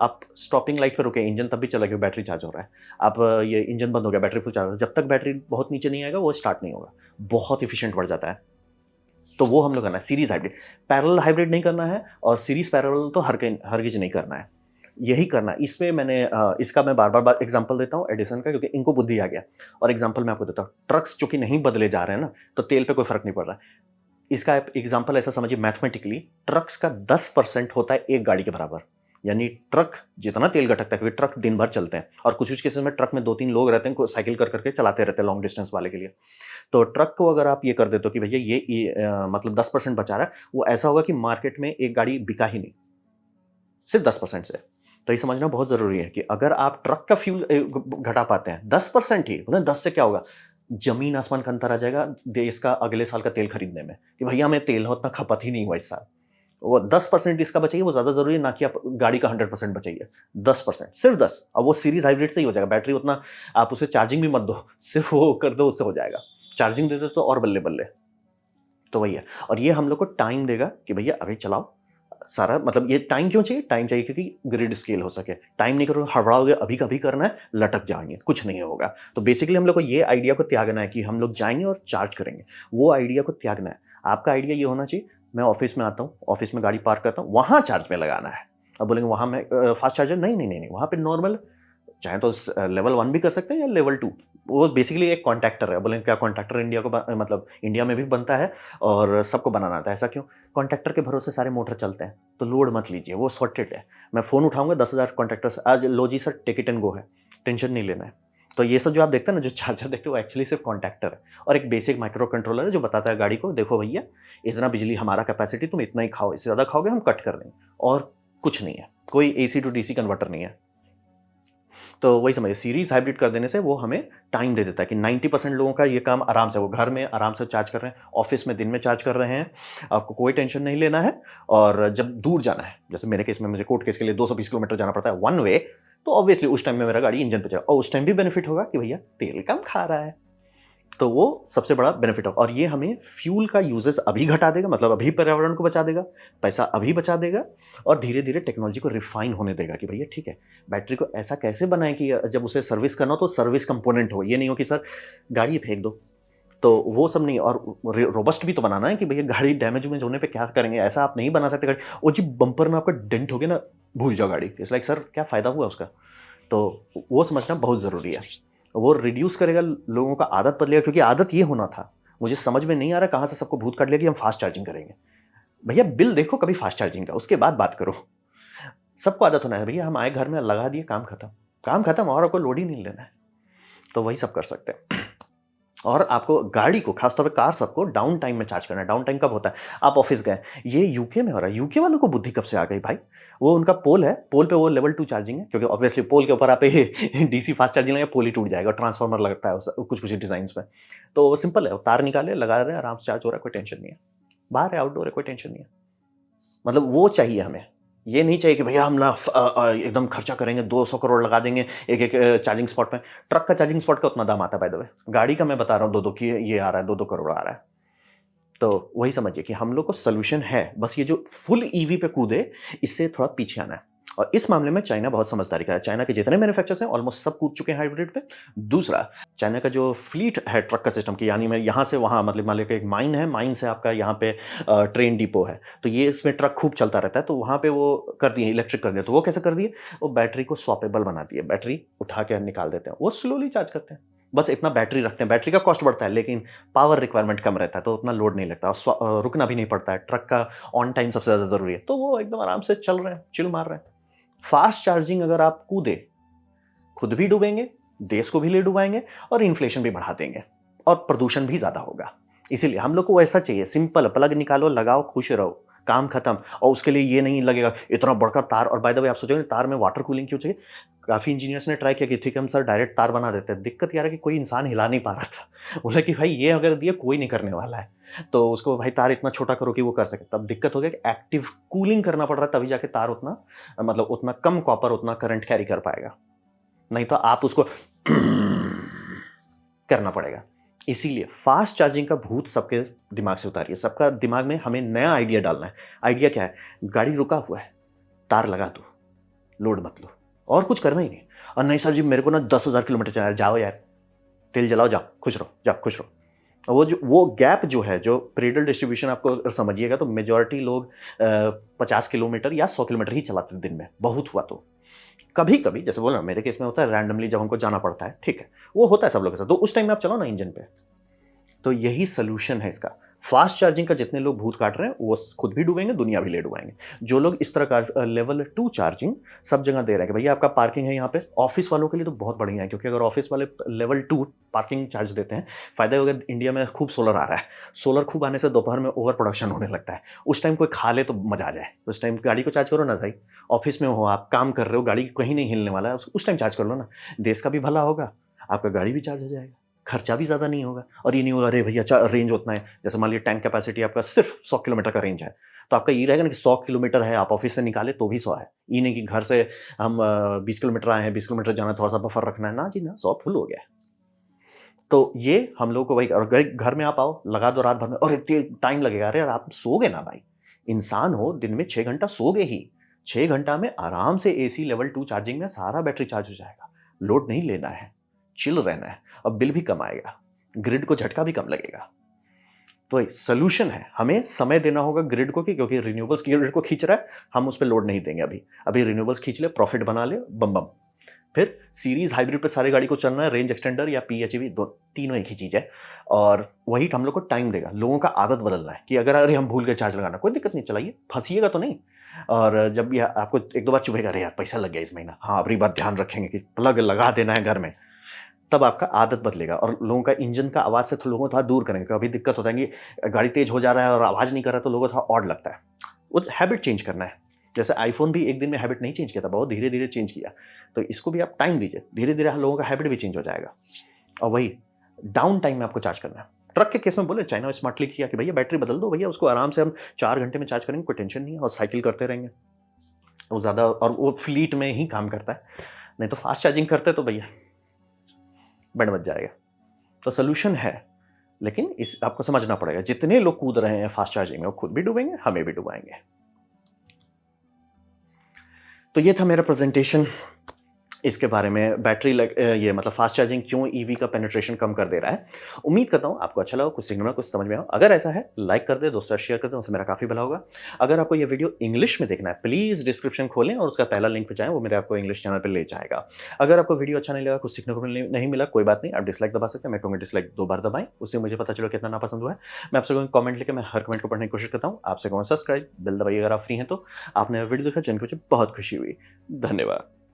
A: आप स्टॉपिंग लाइट पे रुके, इंजन तब भी चला, क्योंकि बैटरी चार्ज हो रहा है। आप ये इंजन बंद हो गया, बैटरी फुल चार्ज हो रहा है, जब तक बैटरी बहुत नीचे नहीं आएगा वो स्टार्ट नहीं होगा, बहुत इफिशिएंट बढ़ जाता है। तो वो हम लोग करना है सीरीज हाइब्रिड। पैरेलल हाइब्रिड नहीं करना है, और सीरीज पैरेलल तो हरगिज नहीं करना है, यही करना है। इसमें मैंने इसका मैं बार बार एग्जांपल देता हूँ एडिसन का, क्योंकि इनको बुद्धि आ गया। और एग्जांपल मैं आपको देता हूँ, ट्रक्स जो कि नहीं बदले जा रहे हैं ना, तो तेल पे कोई फर्क नहीं पड़ रहा है। इसका एग्जांपल ऐसा समझिए, मैथमेटिकली ट्रक्स का 10% होता है एक गाड़ी के बराबर। यानी ट्रक जितना तेल गटकता है, क्योंकि ट्रक दिन भर चलते हैं, और कुछ कुछ केसेस में ट्रक में 2-3 लोग रहते हैं, साइकिल कर करके चलाते रहते हैं लॉन्ग डिस्टेंस वाले के लिए। तो ट्रक को अगर आप ये कर देते हो कि भैया मतलब 10% बचा रहा है, वो ऐसा होगा कि मार्केट में एक गाड़ी बिका ही नहीं, सिर्फ 10% से। तो ये समझना बहुत ज़रूरी है कि अगर आप ट्रक का फ्यूल घटा पाते हैं 10% ही, बोले 10 से क्या होगा, ज़मीन आसमान का अंतर आ जाएगा देश का अगले साल का तेल खरीदने में, कि भैया हमें तेल उतना खपत ही नहीं हुआ इस साल। वो 10% इसका बचाइए, वो ज़्यादा ज़रूरी है, ना कि आप गाड़ी का 100% बचाइए। 10%, सिर्फ 10। अब वो सीरीज हाइब्रिड से ही हो जाएगा, बैटरी उतना आप उसे चार्जिंग भी मत दो, सिर्फ वो कर दो, उससे हो जाएगा। चार्जिंग दे दो तो और बल्ले-बल्ले। तो वही है, और ये हम लोग को टाइम देगा कि भैया अभी चलाओ सारा। मतलब ये टाइम क्यों चाहिए? टाइम चाहिए क्योंकि ग्रिड स्केल हो सके। टाइम नहीं करो, हड़बड़ाओगे, अभी कभी करना है, लटक जाएंगे, कुछ नहीं होगा। तो बेसिकली हम लोग को ये आइडिया को त्यागना है कि हम लोग जाएंगे और चार्ज करेंगे, वो आइडिया को त्यागना है। आपका आइडिया ये होना चाहिए, मैं ऑफिस में आता हूँ, ऑफिस में गाड़ी पार्क करता हूँ, वहाँ चार्ज में लगाना है। अब बोलेंगे वहाँ मैं फास्ट चार्जर, नहीं नहीं नहीं नहीं, वहाँ पे नॉर्मल, चाहे तो लेवल 1 भी कर सकते हैं या लेवल 2। वो बेसिकली एक कॉन्टैक्टर है। बोले क्या कॉन्टैक्टर इंडिया को मतलब इंडिया में भी बनता है और सबको बनाना आता है, ऐसा क्यों? कॉन्टैक्टर के भरोसे सारे मोटर चलते हैं, तो लोड मत लीजिए, वो सॉर्टेड है। मैं फ़ोन उठाऊंगा 10,000 कॉन्टैक्टर्स, आज लो जी sir, take it and go है, टेंशन नहीं लेना है। तो ये सब जो आप देखते हैं ना, जो चार्जर देखते हो, एक्चुअली सिर्फ कॉन्टैक्टर है, और एक बेसिक माइक्रो कंट्रोलर है जो बताता है गाड़ी को, देखो भैया इतना बिजली हमारा कैपेसिटी, तुम इतना ही खाओ, इससे ज़्यादा खाओगे हम कट कर देंगे। और कुछ नहीं है, कोई AC टू DC कन्वर्टर नहीं है। तो वही समझिए, सीरीज हाइब्रिड कर देने से वो हमें टाइम दे देता है कि 90% लोगों का ये काम आराम से, वो घर में आराम से चार्ज कर रहे हैं, ऑफिस में दिन में चार्ज कर रहे हैं, आपको कोई टेंशन नहीं लेना है। और जब दूर जाना है, जैसे मेरे केस में मुझे कोर्ट केस के लिए 220 किलोमीटर जाना पड़ता है वन वे, तो ऑब्वियसली उस टाइम में मेरा गाड़ी इंजन पे चला, और उस टाइम भी बेनिफिट होगा कि भैया तेल कम खा रहा है। तो वो सबसे बड़ा बेनिफिट होगा, और ये हमें फ्यूल का यूजेस अभी घटा देगा, मतलब अभी पर्यावरण को बचा देगा, पैसा अभी बचा देगा, और धीरे धीरे टेक्नोलॉजी को रिफाइन होने देगा कि भैया ठीक है, बैटरी को ऐसा कैसे बनाएं कि जब उसे सर्विस करना हो तो सर्विस कंपोनेंट हो, ये नहीं हो कि सर गाड़ी फेंक दो। तो वो सब नहीं, और रोबस्ट भी तो बनाना है कि भैया गाड़ी डैमेज वेमेज होने पे क्या करेंगे, ऐसा आप नहीं बना सकते गाड़ी, और जी बम्पर में आपका डेंट हो गया ना, भूल जाओ गाड़ी, इट्स लाइक सर क्या फ़ायदा हुआ उसका। तो वो समझना बहुत ज़रूरी है। वो रिड्यूस करेगा, लोगों का आदत बदलेगा, क्योंकि आदत ये होना था, मुझे समझ में नहीं आ रहा कहाँ से सबको भूत काट लिया कि हम फास्ट चार्जिंग करेंगे। भैया बिल देखो कभी फास्ट चार्जिंग का, उसके बाद बात करो। सबको आदत होना है, भैया हम आए घर में लगा दिए, काम खत्म, काम खत्म, और आपको लोड ही नहीं लेना है। तो वही सब कर सकते हैं। और आपको गाड़ी को, खासतौर पे कार सबको डाउन टाइम में चार्ज करना है। डाउन टाइम कब होता है? आप ऑफिस गए, ये यूके में हो रहा है। यूके वालों को बुद्धि कब से आ गई भाई? वो उनका पोल है, पोल पे वो लेवल 2 चार्जिंग है, क्योंकि ऑब्वियसली पोल के ऊपर आप डीसी फास्ट चार्जिंग लगा, पोल ही टूट जाएगा, ट्रांसफार्मर लगता है कुछ कुछ डिजाइन में। तो वो सिंपल है, तार निकाले, लगा रहे हैं, आराम से चार्ज हो रहा है, कोई टेंशन नहीं है। बाहर है, आउटडोर है, कोई टेंशन नहीं है। मतलब वो चाहिए हमें। ये नहीं चाहिए कि भैया हम ना एकदम खर्चा करेंगे, 200 करोड़ लगा देंगे एक एक चार्जिंग स्पॉट में। ट्रक का चार्जिंग स्पॉट का उतना दाम आता है बाय द वे, गाड़ी का मैं बता रहा हूँ, दो दो की ये आ रहा है, 2-2 करोड़ आ रहा है। तो वही समझिए कि हम लोग को सोल्यूशन है, बस ये जो फुल ईवी पे कूदे, इससे थोड़ा पीछे आना है। और इस मामले में चाइना बहुत समझदारी का है। चाइना के जितने मैन्युफैक्चरर्स हैं ऑलमोस्ट सब कूद चुके हैं हाइब्रिड पे। दूसरा, चाइना का जो फ्लीट है ट्रक का सिस्टम की, यानी मैं यहाँ से वहाँ, मतलब मान लीजिए एक माइन है, माइन से आपका यहाँ पे ट्रेन डिपो है, तो ये इसमें ट्रक खूब चलता रहता है, तो वहाँ पे वो कर दिए इलेक्ट्रिक कर दिया। तो वो कैसे कर दिए? वो बैटरी को स्वैपेबल बना दिए, बैटरी उठा के निकाल देते हैं, वो स्लोली चार्ज करते हैं। बस इतना बैटरी रखते हैं, बैटरी का कॉस्ट बढ़ता है लेकिन पावर रिक्वायरमेंट कम रहता है, तो उतना लोड नहीं लगता, और रुकना भी नहीं पड़ता है। ट्रक का ऑन टाइम सबसे ज़्यादा ज़रूरी है, तो वो एकदम आराम से चल रहे हैं, चिल मार रहे हैं। फास्ट चार्जिंग अगर आप कूदे, खुद भी डूबेंगे, देश को भी ले डुबाएंगे, और इन्फ्लेशन भी बढ़ा देंगे, और प्रदूषण भी ज़्यादा होगा। इसीलिए हम लोग को ऐसा चाहिए, सिंपल, प्लग निकालो, लगाओ, खुश रहो, काम खत्म। और उसके लिए ये नहीं लगेगा इतना बड़का तार। और बाय द वे आप सोचोगे तार में वाटर कूलिंग क्यों चाहिए? काफ़ी इंजीनियर्स ने ट्राई किया कि ठीक है हम सर डायरेक्ट तार बना देते हैं। दिक्कत यार है कि कोई इंसान हिला नहीं पा रहा था। बोला कि भाई ये अगर दिया कोई नहीं करने वाला है, तो उसको भाई तार इतना छोटा करो कि वो कर सके। तब दिक्कत हो गया कि एक्टिव कूलिंग करना पड़ रहा है, तभी जाके तार उतना, मतलब उतना कम कॉपर उतना करंट कैरी कर पाएगा, नहीं तो आप उसको करना पड़ेगा। इसीलिए फास्ट चार्जिंग का भूत सबके दिमाग से उतारिए। सबका दिमाग में हमें नया आइडिया डालना है। आइडिया क्या है? गाड़ी रुका हुआ है, तार लगा दो, लोड मत लो, और कुछ करना ही नहीं। और नहीं सर जी मेरे को ना 10,000 किलोमीटर चलाया, जाओ यार, तेल जलाओ, जाओ खुश रहो, जाओ खुश रहो। वो गैप जो है, जो पीरियडल डिस्ट्रीब्यूशन आपको समझिएगा, तो मेजॉरिटी लोग 50 किलोमीटर या 100 किलोमीटर ही चलाते दिन में, बहुत हुआ तो। कभी कभी जैसे बोला मेरे केस में होता है, रैंडमली जब हमको जाना पड़ता है, ठीक है, वो होता है सब लोगों के साथ, तो उस टाइम में आप चलो ना इंजन पे। तो यही सोल्यूशन है इसका। फास्ट चार्जिंग का जितने लोग भूत काट रहे हैं वो खुद भी डूबेंगे, दुनिया भी ले डुबाएंगे। जो लोग इस तरह का लेवल 2 चार्जिंग सब जगह दे रहे हैं कि भैया आपका पार्किंग है यहाँ पे, ऑफिस वालों के लिए तो बहुत बढ़िया है, क्योंकि अगर ऑफिस वाले लेवल 2 पार्किंग चार्ज देते हैं, फायदा होगा। इंडिया में खूब सोलर आ रहा है, सोलर खूब आने से दोपहर में ओवर प्रोडक्शन होने लगता है, उस टाइम कोई खा ले तो मजा आ जाए। उस टाइम गाड़ी को चार्ज करो ना भाई, ऑफिस में हो आप, काम कर रहे हो, गाड़ी कहीं नहीं हिलने वाला है, उस टाइम चार्ज कर लो ना। देश का भी भला होगा, आपका गाड़ी भी चार्ज हो जाएगा, खर्चा भी ज़्यादा नहीं होगा। और ये नहीं होगा अरे भैया रेंज उतना है, जैसे मान लीजिए टैंक कैपेसिटी आपका सिर्फ 100 किलोमीटर का रेंज है, तो आपका ये रहेगा ना कि 100 किलोमीटर है, आप ऑफिस से निकाले तो भी 100 है। ये नहीं कि घर से हम 20 किलोमीटर आए हैं, 20 किलोमीटर जाना है, थोड़ा सा बफर रखना है, ना जी ना, 100 फुल हो गया है। तो ये हम लोग को भाई, और घर में आप आओ, लगा दो रात भर में, और इतने टाइम लगेगा? अरे यार आप सोगे ना भाई, इंसान हो, दिन में 6 घंटा सोगे ही, 6 घंटा में आराम से एसी लेवल 2 चार्जिंग में सारा बैटरी चार्ज हो जाएगा। लोड नहीं लेना है, चिल रहना है, और बिल भी कम आएगा, ग्रिड को झटका भी कम लगेगा। तो ये सोल्यूशन है, हमें समय देना होगा ग्रिड को, क्योंकि रिन्यूएबल्स ग्रिड को खींच रहा है, हम उस पर लोड नहीं देंगे। अभी रिन्यूएबल्स खींच ले, प्रॉफिट बना ले, बम बम। फिर सीरीज हाइब्रिड पे सारी गाड़ी को चलना है, रेंज एक्सटेंडर या पीएचईवी, तीनों एक ही चीज़ है। और वही हम लोग को टाइम देगा, लोगों का आदत बदलना है कि अगर अरे हम भूल गए चार्ज लगाना, कोई दिक्कत नहीं, चलाइए, फंसीएगा तो नहीं। और जब भी आपको 1-2 बार चुभेगा, अरे यार पैसा लग गया इस महीना, हाँ अगली बार ध्यान रखेंगे कि प्लग लगा देना है घर में, तब आपका आदत बदलेगा। और लोगों का इंजन का आवाज़ से लोगों को थोड़ा दूर करेंगे। कभी दिक्कत होता है कि गाड़ी तेज हो जा रहा है और आवाज़ नहीं कर रहा, तो लोगों को थोड़ा ऑड लगता है, वो हैबिट चेंज करना है। जैसे आईफोन भी एक दिन में हैबिट नहीं चेंज किया था, बहुत धीरे धीरे चेंज किया। तो इसको भी आप टाइम दीजिए, धीरे धीरे लोगों का हैबिट भी चेंज हो जाएगा। और वही डाउन टाइम में आपको चार्ज करना है। ट्रक के केस में बोले चाइना स्मार्टली किया कि भैया बैटरी बदल दो, भैया उसको आराम से हम 4 घंटे में चार्ज करेंगे, कोई टेंशन नहीं है, और साइकिल करते रहेंगे। वो ज़्यादा, और वो फ्लीट में ही काम करता है, नहीं तो फास्ट चार्जिंग करते तो भैया बैंड बज जाएगा। तो सोल्यूशन है, लेकिन इस आपको समझना पड़ेगा, जितने लोग कूद रहे हैं फास्ट चार्जिंग में, वो खुद भी डूबेंगे, हमें भी डुबाएंगे। तो ये था मेरा प्रेजेंटेशन इसके बारे में, बैटरी ये मतलब फास्ट चार्जिंग क्यों ईवी का पेनिट्रेशन कम कर दे रहा है। उम्मीद करता हूँ आपको अच्छा लगा, कुछ सीखने में, कुछ समझ में आओ। अगर ऐसा है लाइक कर दे, दोस्तों शेयर कर दे, उससे मेरा काफ़ी भला होगा। अगर आपको ये वीडियो इंग्लिश में देखना है, प्लीज़ डिस्क्रिप्शन खोलें और उसका पहला लिंक पे जाएं, वो मेरे आपको इंग्लिश चैनल पर ले जाएगा। अगर आपको वीडियो अच्छा नहीं लगा, कुछ सीखने को नहीं मिला, कोई बात नहीं, आप डिसलाइक दबा सकते हैं। मैं कहूँगा डिसलाइक 2 बार दबाएं, उससे मुझे पता चलो कितना नापसंद हुआ है। मैं आपसे कहूँगा कमेंट लेकर, मैं हर कमेंट को पढ़ने की कोशिश करता हूँ। आपसे कहूँगा सब्सक्राइब, बेल दबाइए अगर आप फ्री हैं तो। आपने वीडियो देखा जिनकी मुझे बहुत खुशी हुई। धन्यवाद।